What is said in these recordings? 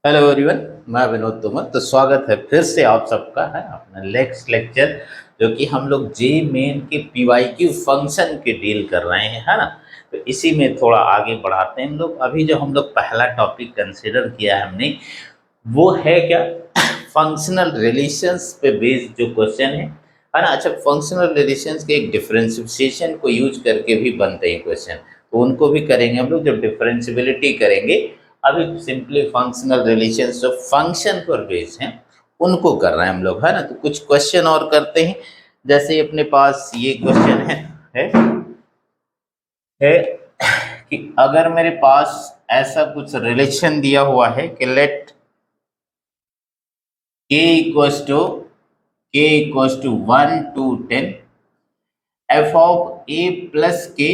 Hello everyone. मैं विनोद तोमर। तो स्वागत है फिर से आप सबका है अपना नेक्स्ट लेक्चर, जो कि हम लोग जे मेन के पीवाईक्यू फंक्शन के डील कर रहे हैं, है ना। तो इसी में थोड़ा आगे बढ़ाते हैं हम लोग। अभी जो हम लोग पहला टॉपिक कंसिडर किया है हमने, वो है क्या, फंक्शनल रिलेशंस पे बेस्ड जो क्वेश्चन है ना। अच्छा, फंक्शनल रिलेशंस के एक डिफरेंशिएशन को यूज करके भी बनते हैं क्वेश्चन, तो उनको भी करेंगे हम लोग जब डिफरेंशिएबिलिटी करेंगे। अभी सिंपली फंक्शनल रिलेशंस जो फंक्शन पर बेस्ड हैं उनको कर रहे हैं हम लोग, है ना। तो कुछ क्वेश्चन और करते हैं। जैसे अपने पास ये क्वेश्चन है कि अगर मेरे पास ऐसा कुछ रिलेशन दिया हुआ है कि let k equals to one to 10, F of A plus K,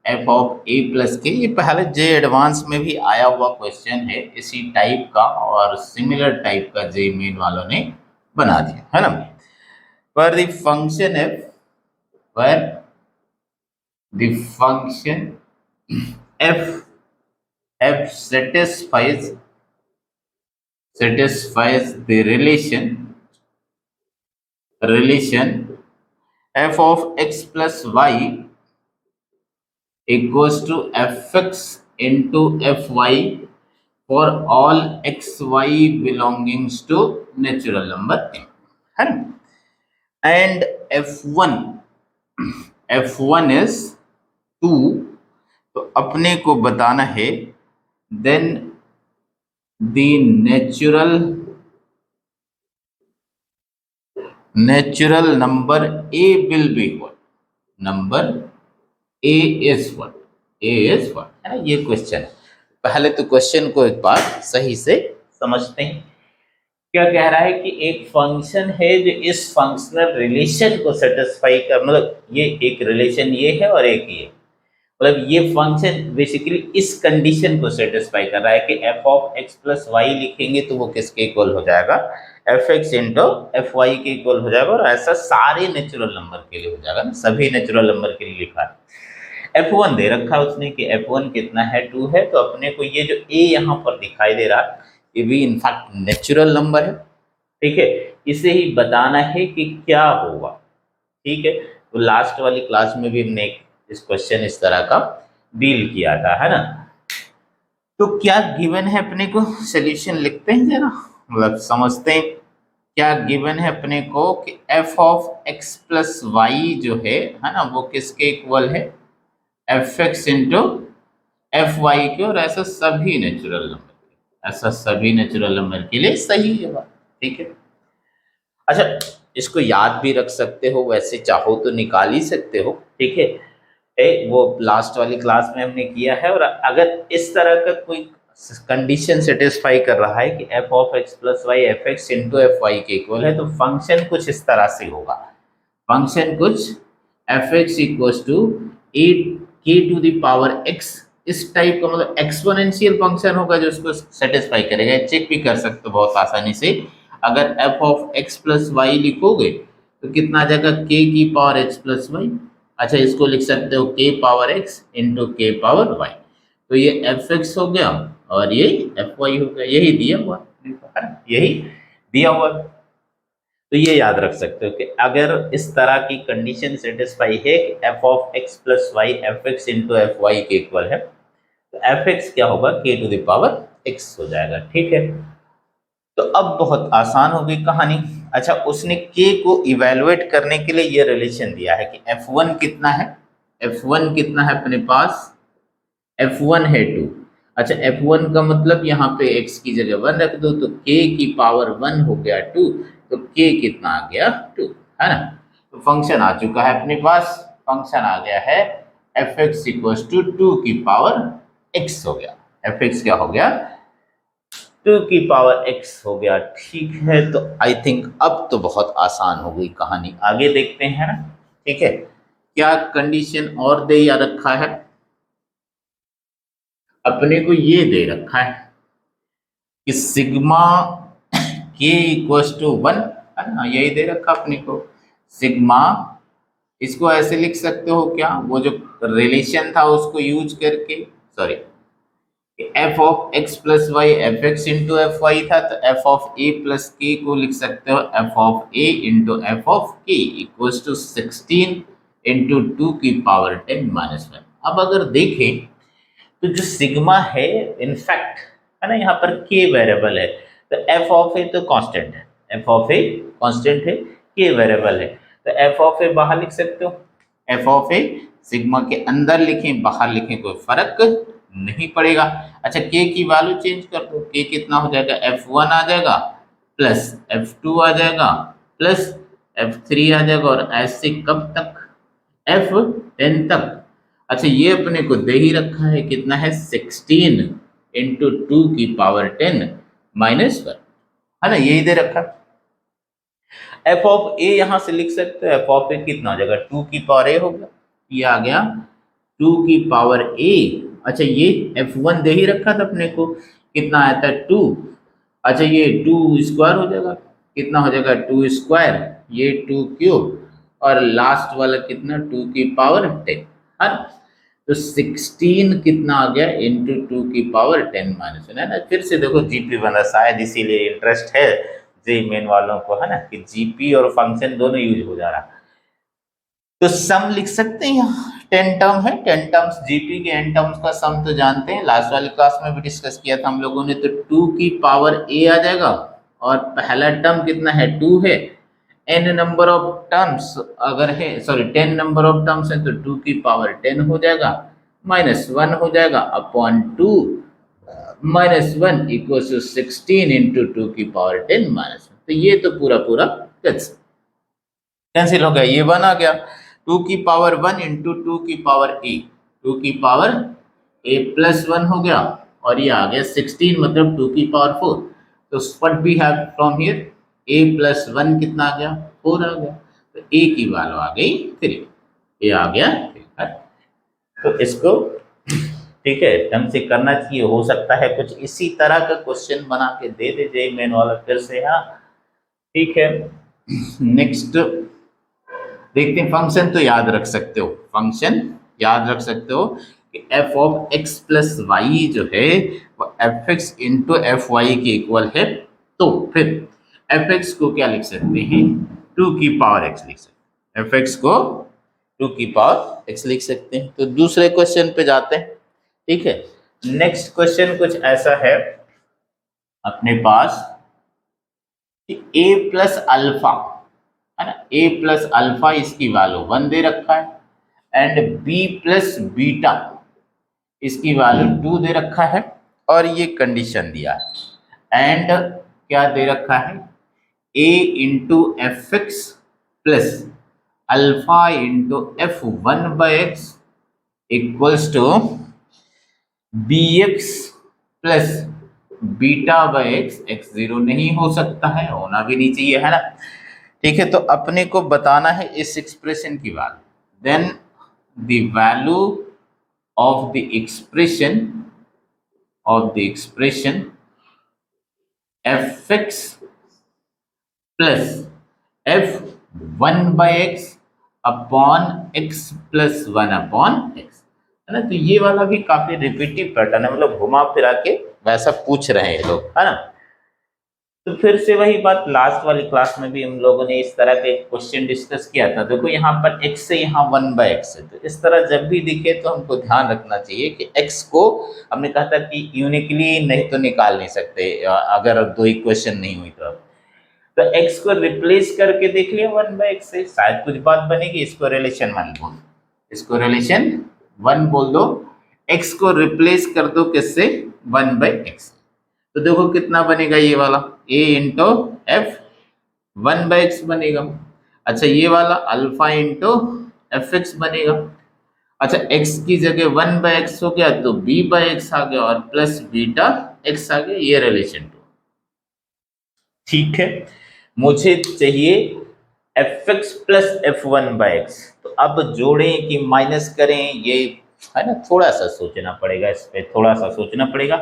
F of A plus K, ये पहले जे एडवांस में भी आया हुआ क्वेश्चन है इसी टाइप का, और सिमिलर टाइप का जे मेन वालों ने बना दिया है ना। पर द फंक्शन एफ, पर the function F F satisfies the relation f of x plus y equals to fx into fy for all xy belongs to natural number m, है ना। एंड f1 is 2, तो अपने को बताना है then the natural number a will be what, number a is what, है ना। ये क्वेश्चन है। पहले तो क्वेश्चन को एक बार सही से समझते हैं। क्या कह रहा है कि एक फंक्शन है जो इस फंक्शनल रिलेशन को सेटिस्फाई कर, मतलब ये एक रिलेशन ये है और एक ये, मतलब ये फंक्शन बेसिकली इस कंडीशन को सेटिस्फाई कर रहा है कि F of x plus Y लिखेंगे तो वो किसके इक्वल हो जाएगा, F x into F Y के इक्वल हो जाएगा। और ऐसा सारे नेचुरल नंबर के लिए हो जाएगा ना, सभी नेचुरल नंबर के लिए लिखा है। एफ वन दे रखा है उसने कि एफ वन कितना है, 2 है। तो अपने को ये जो ए यहाँ पर दिखाई दे रहा है ये भी इनफैक्ट नेचुरल नंबर है, ठीक है। इसे ही बताना है कि क्या होगा, ठीक है। तो लास्ट वाली क्लास में भी हमने इस क्वेश्चन इस तरह का डील किया था, है ना। तो क्या गिवन है अपने को, सॉल्यूशन लिखते हैं जरा, मतलब समझते हैं क्या गिवन है अपने को कि F of x plus Y जो है ना, वो किसके इक्वल है, F x into F Y के, और ऐसा सभी नेचुरल नंबर, ऐसा सभी नेचुरल नंबर के लिए सही है बात, ठीक है। अच्छा, इसको याद भी रख सकते हो, वैसे चाहो तो निकाल ही सकते हो, ठीक है। वो लास्ट वाली क्लास में हमने किया है। और अगर इस तरह का कोई कंडीशन सेटिस्फाई कर रहा है कि F of x plus Y F x into F Y के इक्वल है, तो फंक्शन कुछ इस तरह से होगा। फंक्शन कुछ एफ एक्स इक्वल टू ए के टू द पावर एक्स, इस टाइप का, मतलब एक्सपोनेंशियल फंक्शन होगा जो उसको सेटिस्फाई करेगा। चेक भी कर सकते हो बहुत आसानी से, अगर F of x plus Y लिखोगे तो कितना आ जाएगा, के की पावर एक्स प्लस वाई। अच्छा, इसको लिख सकते हो के पावर एक्स इंटू के पावर वाई। तो ये एफ एक्स हो गया और ये एफ वाई हो गया, यही दिया हुआ है ना, यही दिया हुआ। तो ये याद रख सकते हो कि अगर इस तरह की कंडीशन सेटिस्फाई है कि F of x plus Y F x into F Y के इक्वल है, तो एफ एक्स क्या होगा, के टू द पावर एक्स हो जाएगा, ठीक है। तो अब बहुत आसान हो गई कहानी। अच्छा, उसने k को इवेलुएट करने के लिए ये रिलेशन दिया है कि f1 कितना है, f1 कितना है अपने पास, f1 है 2। अच्छा, f1 का मतलब यहाँ पे x की जगह 1 रख दो, तो k की पावर 1 हो गया 2, तो k कितना आ गया 2, है ना। तो फंक्शन आ चुका है अपने पास, फंक्शन आ गया है एफ एक्स इक्वल टू 2 की पावर x हो गया, एफ एक्स क्या हो गया, 2 की पावर x हो गया, ठीक है। तो आई थिंक अब तो बहुत आसान हो गई कहानी, आगे देखते हैं ना, ठीक है। क्या कंडीशन और दे या रखा है, अपने को ये दे रखा है कि सिग्मा के इक्वल टू 1, है ना, यही दे रखा अपने को सिग्मा। इसको ऐसे लिख सकते हो क्या, वो जो रिलेशन था उसको यूज करके, sorry, F of x plus Y F x into F Y था, तो एफ ऑफ ए प्लस के को लिख सकते हो F of A into F of के इक्वल्स टू 16 इंटू 2 की पावर 10 - 1। अब अगर देखें तो जो सिग्मा है इनफैक्ट है ना, यहाँ पर के वेरिएबल है, तो एफ ऑफ ए तो कांस्टेंट है, एफ ऑफ ए कांस्टेंट है, के वेरिएबल है, तो एफ ऑफ ए बाहर लिख सकते हो, एफ ऑफ ए सिग्मा के अंदर लिखें बाहर लिखें कोई फर्क नहीं पड़ेगा। अच्छा के की वैल्यू चेंज कर दो, के कितना हो जाएगा, F1 आ जाएगा प्लस F2 आ जाएगा प्लस F3 आ जाएगा, और ऐसे कब तक, F10 तक। अच्छा ये अपने को दे ही रखा है, कितना है 16 इंटू 2 की पावर 10 - 1, है ना, यही दे रखा है। एफ ऑफ ए यहां से लिख सकते हो, एफ ऑफ ए कितना हो जाएगा 2 की पावर a हो गया, ये आ गया 2 की पावर a। अच्छा ये F1 दे ही रखा था अपने को, कितना आया था 2। अच्छा ये 2 स्क्वायर हो जाएगा, कितना हो जाएगा 2 स्क्वायर, ये 2 क्यूब, और लास्ट वाला कितना 2 की पावर 10, है ना। तो 16 कितना आ गया इंटू 2 की पावर 10 - 1, है ना। फिर से देखो जीपी बना, शायद इसीलिए इंटरेस्ट है जे मेन वालों को, है ना, कि जीपी और फंक्शन दोनों यूज हो जा रहा। तो सम लिख सकते हैं, यहाँ 10 टर्म है, 10 टर्म्स जीपी के n टर्म्स का सम तो जानते हैं, लास्ट वाली क्लास में भी डिस्कस किया था हम लोगों ने। तो 2 की पावर a आ जाएगा, और पहला टर्म कितना है 2 है, n नंबर ऑफ टर्म्स अगर है, सॉरी 10 नंबर ऑफ टर्म्स है, तो 2 की पावर 10 हो जाएगा -1 हो जाएगा अपॉन 2 -1 इक्वल्स टू 16 इंटू 2 की पावर 10 - 1। तो ये तो पूरा पूरा कैंसिल हो गया, ये 1 आ गया, 2 की पावर 1 इंटू 2 की पावर a, 2 की पावर a प्लस 1 हो गया, और ये आ गया 16 मतलब 2 की पावर 4। तो what we have from here, a plus 1 कितना आ गया 4 आ गया, तो a की वैल्यू आ गई 3, ये आ गया 3। तो इसको ठीक है ढंग से करना चाहिए, हो सकता है कुछ इसी तरह का क्वेश्चन बना के दे दे जेईई मेन वाला फिर से। हाँ ठीक है, नेक्स्ट देखते हैं। फंक्शन तो याद रख सकते हो, फंक्शन याद रख सकते हो कि F of x plus Y जो है वो F x into F Y के इक्वल है। तो फिर एफ एक्स को क्या लिख सकते हैं 2 की पावर x लिख सकते हैं, एफ एक्स को 2 की पावर x लिख सकते हैं। तो दूसरे क्वेश्चन पे जाते हैं, ठीक है। नेक्स्ट क्वेश्चन कुछ ऐसा है अपने पास कि a प्लस अल्फा, है ना, a प्लस अल्फा इसकी वैल्यू 1 दे रखा है, एंड b प्लस बीटा इसकी वैल्यू 2 दे रखा है, और ये कंडीशन दिया है, एंड क्या दे रखा है a into f x plus alpha into F1/x equals to bx plus बीटा/x, x 0 नहीं हो सकता है, होना भी नहीं चाहिए, है ना। ठीक है, तो अपने को बताना है इस एक्सप्रेशन की value, then the value of the expression F x plus F1/x upon x plus 1 upon x, है ना। तो ये वाला भी काफी रिपीटिव पैटर्न है, मतलब घुमा फिरा के वैसा पूछ रहे हैं लोग, है ना। तो फिर से वही बात, लास्ट वाली क्लास में भी हम लोगों ने इस तरह के क्वेश्चन डिस्कस किया था। देखो यहाँ पर x से यहाँ 1/x है, तो इस तरह जब भी दिखे तो हमको ध्यान रखना चाहिए कि x को हमने कहा था कि यूनिकली नहीं तो निकाल नहीं सकते, अगर दो इक्वेशन नहीं हुई तो x को रिप्लेस करके देख लिया 1/x से, शायद कुछ बात बनेगी। इसको रिलेशन 1 बोल, इसको रिलेशन 1 बोल दो, x को रिप्लेस कर दो किससे 1/x, तो देखो कितना बनेगा ये वाला a इंटू एफ 1/x बनेगा। अच्छा ये वाला अल्फा इंटू एफ एक्स बनेगा। अच्छा x की जगह 1/x हो गया तो b/x आ गया, और प्लस बीटा x आ गया, ये रिलेशन 2। ठीक है, मुझे चाहिए fx प्लस f1/x, तो अब जोड़ें कि माइनस करें, ये है ना, थोड़ा सा सोचना पड़ेगा, इस पे थोड़ा सा सोचना पड़ेगा।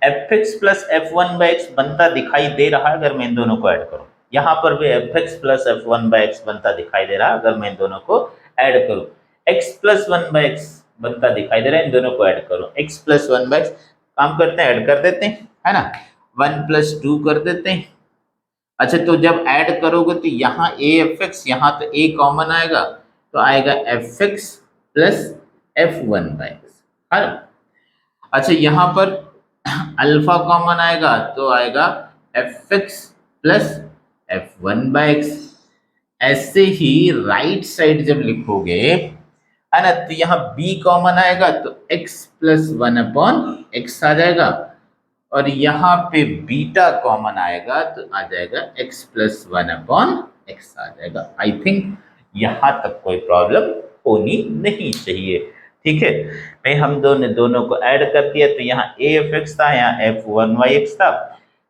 fx प्लस f1/x बनता दिखाई दे रहा है अगर मैं इन दोनों को ऐड करूं, यहाँ पर भी fx प्लस f1/x बनता दिखाई दे रहा है अगर मैं इन दोनों को ऐड करूं, x प्लस 1/x बनता दिखाई दे रहा है, इन दोनों को ऐड करूं, x प्लस 1/x काम करते हैं, ऐड कर देते हैं, है ना, 1+2 कर देते हैं। अच्छा, तो जब ऐड करोगे तो यहाँ ए एफ एक्स, यहाँ तो ए कॉमन आएगा, तो आएगा एफ एक्स प्लस F1/x, है ना। अच्छा, यहाँ पर अल्फा कॉमन आएगा तो आएगा एफ एक्स प्लस F1/x। ऐसे ही राइट साइड जब लिखोगे, है ना, तो यहाँ b कॉमन आएगा तो x प्लस 1/x आ जाएगा, और यहाँ पे बीटा कॉमन आएगा तो आ जाएगा x प्लस 1/x आ जाएगा। आई थिंक यहाँ तक कोई प्रॉब्लम होनी नहीं चाहिए, ठीक है भाई। हम दोनों को ऐड कर दिया, तो यहाँ a एफ एक्स था, यहाँ F1/x था,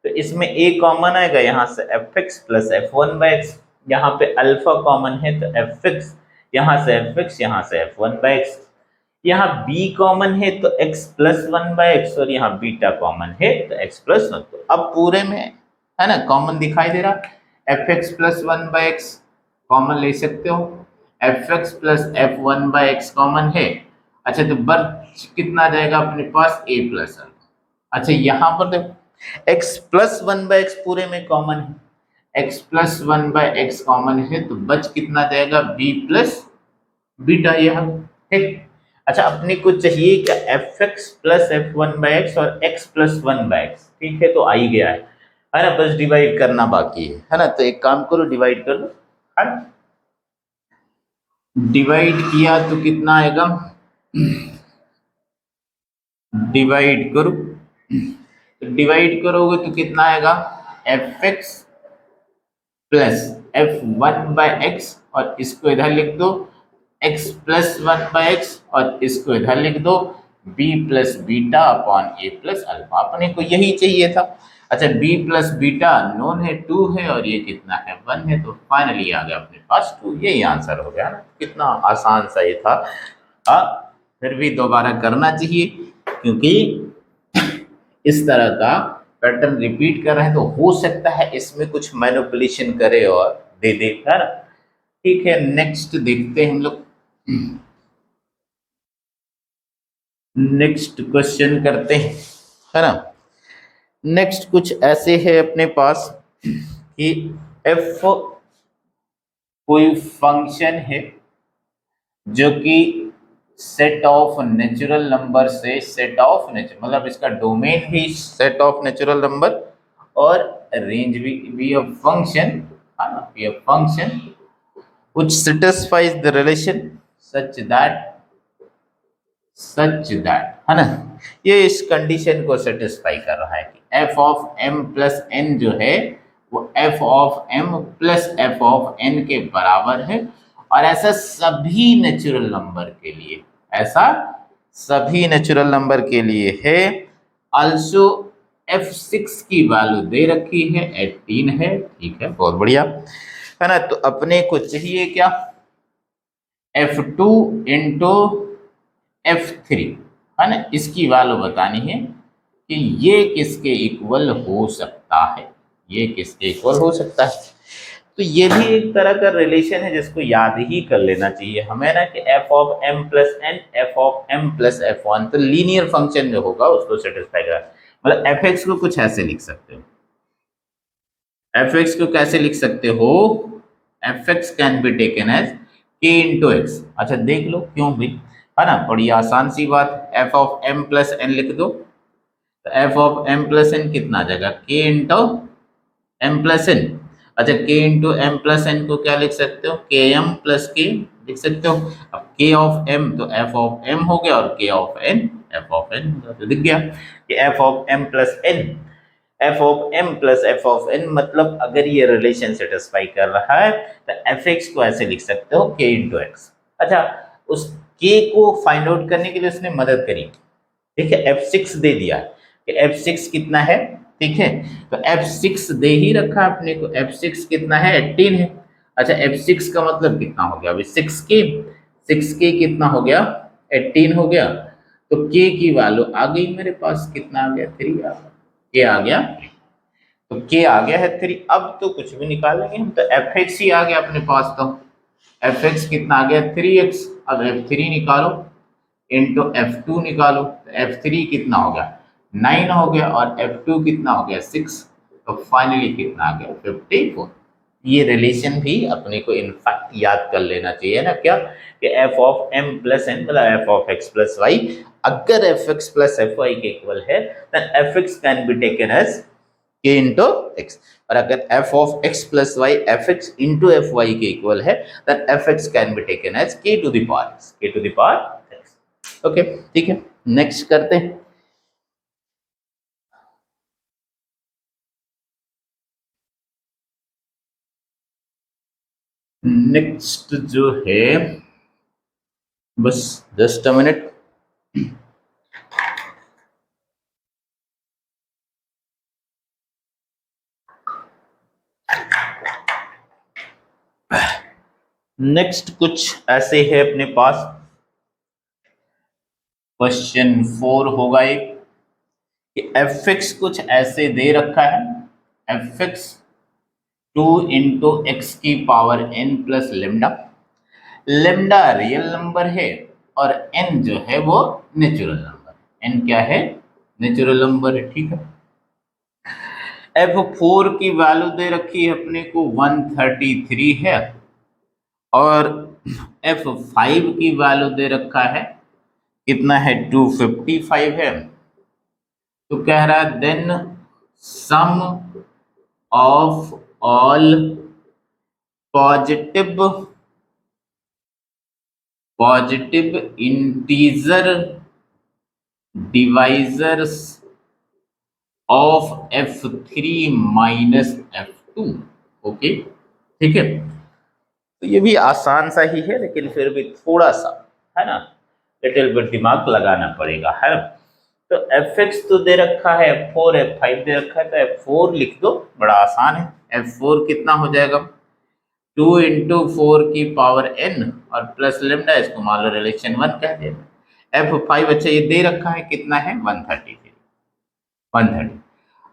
तो इसमें a कॉमन आएगा, यहाँ से एफ एक्स प्लस F1/x। यहाँ पे अल्फा कॉमन है तो एफ एक्स, यहाँ से एफ एक्स, यहाँ से F1/x। यहाँ b कॉमन है तो x प्लस 1/x, और यहाँ बीटा कॉमन है तो x प्लस 1। तो अब पूरे में, है ना, कॉमन दिखाई दे रहा, F x plus 1/x common ले सकते हो, F x plus F1/x common है। अच्छा, तो बच कितना जाएगा अपने पास, a प्लस अल्फा। अच्छा, यहाँ पर देखो x प्लस 1/x पूरे में कॉमन है, x प्लस 1/x कॉमन है, तो बच कितना जाएगा, b प्लस बीटा, यह ठीक। अच्छा, अपने को चाहिए क्या, एफ एक्स प्लस F1/x और x प्लस 1/x, ठीक है, तो आ ही गया है ना, बस डिवाइड करना बाकी है ना। तो एक काम करो, डिवाइड कर लो, है ना। डिवाइड किया तो कितना आएगा, डिवाइड करो, तो डिवाइड करोगे तो कितना आएगा, एफ एक्स प्लस F1/x, और इसको इधर लिख दो x प्लस 1/x, और इसको इधर लिख दो b plus beta upon a plus alpha. अपने को यही चाहिए था। अच्छा, b प्लस बीटा नोन है, 2 है, और ये कितना है, 1 है, तो फाइनली आ गया अपने पास 2। यही आंसर हो गया ना, कितना आसान सा ये था। फिर भी दोबारा करना चाहिए, क्योंकि इस तरह का पैटर्न रिपीट कर रहे हैं, तो हो सकता है इसमें कुछ मैनिपुलेशन करे और दे दे, है ना। ठीक है, नेक्स्ट देखते हैं हम लोग, नेक्स्ट क्वेश्चन करते हैं, है ना। नेक्स्ट कुछ ऐसे है अपने पास कि एफ कोई फंक्शन है जो कि सेट ऑफ नेचुरल नंबर से, सेट ऑफ नेचुरल मतलब इसका डोमेन भी सेट ऑफ नेचुरल नंबर और रेंज भी ऑफ फंक्शन, है ना, भी of function which satisfies the relation such that, है ना, ये इस कंडीशन को सेटिस्फाई कर रहा है कि F of M plus N जो है वो F of M plus F of N के बराबर है, और ऐसा सभी नेचुरल नंबर के लिए, ऐसा सभी नेचुरल नंबर के लिए है। आल्सो f6 की वैल्यू दे रखी है 18 है, ठीक है, बहुत बढ़िया, है ना। तो अपने को चाहिए क्या, f2 इंटू f3, है ना, इसकी वैल्यू बतानी है कि ये किसके इक्वल हो सकता है, ये किसके इक्वल हो सकता है। तो ये भी एक तरह का रिलेशन है जिसको याद ही कर लेना चाहिए हमें ना, कि F of M plus N, F of M plus F1, तो लीनियर फंक्शन जो होगा उसको सेटिस्फाई करा। मतलब एफ एक्स को कुछ ऐसे लिख सकते हो, एफ एक्स को कैसे लिख सकते हो, F x can be taken as के इंटू एक्स। अच्छा, देख लो क्यों भी, है ना, बड़ी आसान सी बात, F of M plus N लिख दो, तो F of M plus N कितना आ जाएगा, के इंटू एम प्लस एन। अच्छा, के इंटू एम प्लस एन को क्या लिख सकते हो, के एम प्लस के लिख सकते हो। अब के ऑफ एम तो एफ ऑफ एम हो गया, और K of N F of N, तो दिख गया कि F of M plus N, F of M plus F of N, मतलब अगर ये रिलेशन सेटिस्फाई कर रहा है तो एफ एक्स को ऐसे लिख सकते हो के इंटू एक्स। अच्छा, उस के को फाइंड आउट करने के लिए उसने मदद करी, ठीक है, f6 दे दिया कि f6 कितना है, ठीक है, तो f6 दे ही रखा अपने को, f6 कितना है, 18 है। अच्छा, f6 का मतलब कितना हो गया, अभी 6k कितना हो गया, 18 हो गया, तो k की वैल्यू आ गई मेरे पास, कितना आ गया, 3 आ गया, k आ गया, तो k आ गया है 3। अब तो कुछ भी निकालेंगे हम, तो fx ही आ गया अपने पास, तो fx कितना आ गया, 3x। अब f3 निकालो इंटू f2 निकालो, तो f3 कितना हो गया, 9 हो गया और F2 कितना हो गया 6, तो फाइनली कितना आ गया 54। ये रिलेशन भी अपने को इनफैक्ट याद कर लेना चाहिए ना, क्या कि F of M plus n मतलब f of x plus y, अगर f x plus f Y के इक्वल है then f x can be taken as के इंटू एक्स, और अगर F of x plus Y F x into F Y के equal है then f x can be taken as k to the power x, k to the power x. Okay ठीक है, next करते हैं। Next जो है, बस just a minute. Next कुछ ऐसे है अपने पास, क्वेश्चन 4 होगा एक कि एफ एक्स कुछ ऐसे दे रखा है, एफ एक्स 2 इंटू एक्स की power N plus lambda, lambda real number है और एन जो है वो नेचुरल नंबर, एन क्या है नेचुरल नंबर है, ठीक है। F4 की वैल्यू दे रखी है अपने को 133 है और F5 की वैल्यू दे रखा है कितना है 255 है, तो कह रहा है then sum of all positive integer divisors of F3 minus F2। Okay ठीक है, तो ये भी आसान सा ही है लेकिन फिर भी थोड़ा सा है ना, लिटिल बिट दिमाग लगाना पड़ेगा, है ना। तो एफ एक्स तो दे रखा है, F4 F5 दे रखा है, तो F4 लिख दो, बड़ा आसान है। F4 कितना हो जाएगा 2 इंटू 4 की पावर n और प्लस लेमडा, इसको मान लो रिलेशन 1 कह देना। F5 अच्छा ये दे रखा है कितना है 130।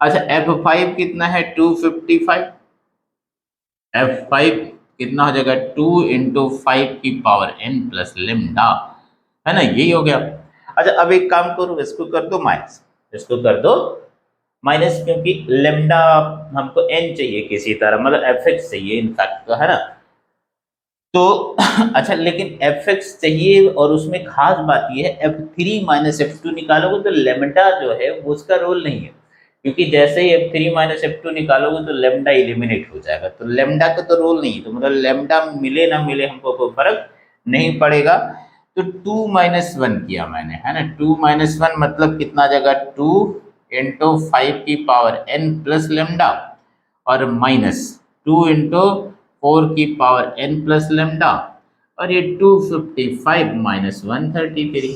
अच्छा F5 कितना है 255, F5 कितना हो जाएगा 2 इंटू 5 की पावर n प्लस लेमडा, है ना, यही हो गया। अच्छा अब एक काम करो, इसको कर दो माइनस, इसको कर दो माइनस, क्योंकि लेमडा हमको n चाहिए किसी तरह, मतलब एफ एक्स चाहिए इनफैक्ट, तो है ना। तो अच्छा लेकिन एफ एक्स चाहिए और उसमें खास बात यह है F3 माइनस F2 निकालोगे तो लेमडा जो है वो उसका रोल नहीं है, क्योंकि जैसे ही F3 माइनस F2 निकालोगे तो लेमडा एलिमिनेट हो जाएगा, तो लेमडा का तो रोल नहीं है, तो मतलब लेमडा मिले ना मिले हमको कोई फर्क नहीं पड़ेगा। तो 2 माइनस 1 किया मैंने, है ना, 2 माइनस 1 मतलब कितना जगह 2 इंटू 5 की पावर n प्लस लेमडा और माइनस 2 इंटू 4 की पावर n प्लस लेमडा, और ये 255 माइनस 133।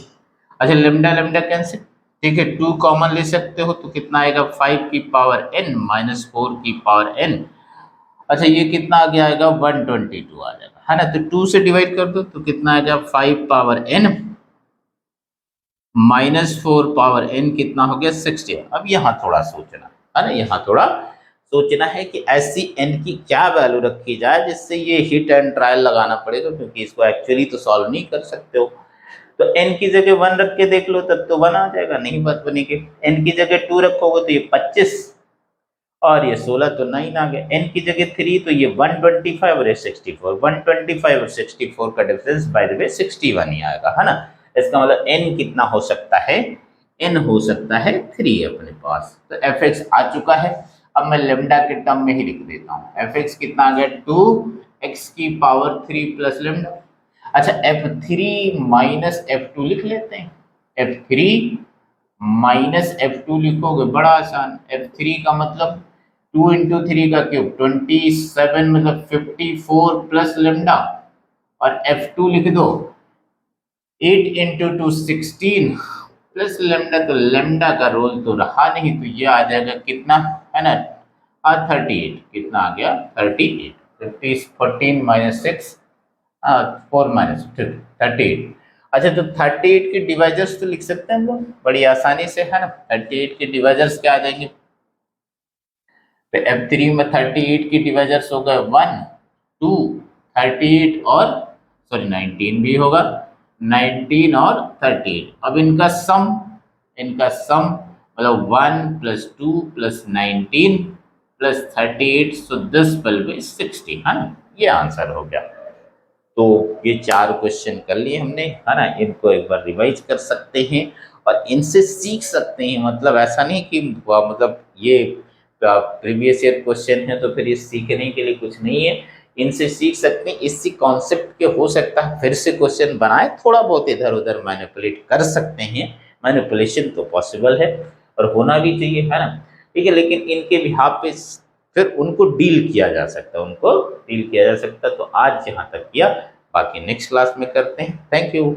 अच्छा लेमडा लेमडा कैंसिल, ठीक है, 2 कॉमन ले सकते हो तो कितना आएगा 5 की पावर n माइनस 4 की पावर n। अच्छा ये कितना आगे आएगा 122 आ जाएगा, है ना, तो 2 से डिवाइड कर दो तो कितना आएगा 5 power n minus 4 power n कितना हो गया 60। अब यहाँ थोड़ा सोचना है ना, यहाँ थोड़ा सोचना है कि ऐसी n की क्या वैल्यू रखी जाए जिससे ये हिट एंड ट्रायल लगाना पड़ेगा, क्योंकि इसको एक्चुअली तो सॉल्व नहीं कर सकते हो। तो n की जगह 1 रख के देख लो तब तो 1 आ जाएगा, नहीं बात बनेगी। n की जगह 2 रखोगे तो ये 25 और ये 16 तो 9 आ गया, n की जगह 3 तो ये 125 और ये 64, 125 और 64 का डिफरेंस बाय द वे 61 ही आएगा, है ना। इसका मतलब n कितना हो सकता है, n हो सकता है 3 अपने पास। तो एफ एक्स आ चुका है, अब मैं लेमडा के टर्म में ही लिख देता हूँ, एफ एक्स कितना आ गया 2x की पावर 3 प्लस लेमडा। अच्छा F3 माइनस F2 लिख लेते हैं, F3 माइनस F2 लिखोगे बड़ा आसान, F3 का मतलब 2 इंटू 3 का क्यूब 27 मतलब 54 प्लस लेमडा, और F2 लिख दो 8 इंटू 2 16 प्लस लेमडा, तो लेमडा का रोल तो रहा नहीं, तो ये आ जाएगा कितना, है ना, 38, कितना आ गया 38, 50 14 माइनस 6 4 माइनस 38। अच्छा तो 38 के डिवाइजर्स तो लिख सकते हैं हम लोग बड़ी आसानी से, है ना, 38 के डिवाइजर्स क्या आ जाएंगे, तो F3 में 38 की डिवाइजर्स हो गए 1 2 38 और सॉरी 19 भी होगा, 19 और 38। अब इनका सम मतलब 1 + 2 + 19 + 38, सो दिस विल बी 60, है ना। ये आंसर हो गया। तो ये 4 क्वेश्चन कर लिए हमने, है ना। इनको एक बार रिवाइज कर सकते हैं और इनसे सीख सकते हैं। मतलब ऐसा नहीं कि मतलब ये प्रीवियस ईयर क्वेश्चन है तो फिर ये सीखने के लिए कुछ नहीं है। इनसे सीख सकते हैं, इसी कॉन्सेप्ट के हो सकता है फिर से क्वेश्चन बनाए, थोड़ा बहुत इधर उधर मैनिपुलेट कर सकते हैं। मैनिपुलेशन तो पॉसिबल है और होना भी चाहिए, है ना। ठीक है, लेकिन इनके बिहाफ पे फिर उनको डील किया जा सकता है, उनको डील किया जा सकता है। तो आज यहाँ तक किया, बाकी नेक्स्ट क्लास में करते हैं। Thank you.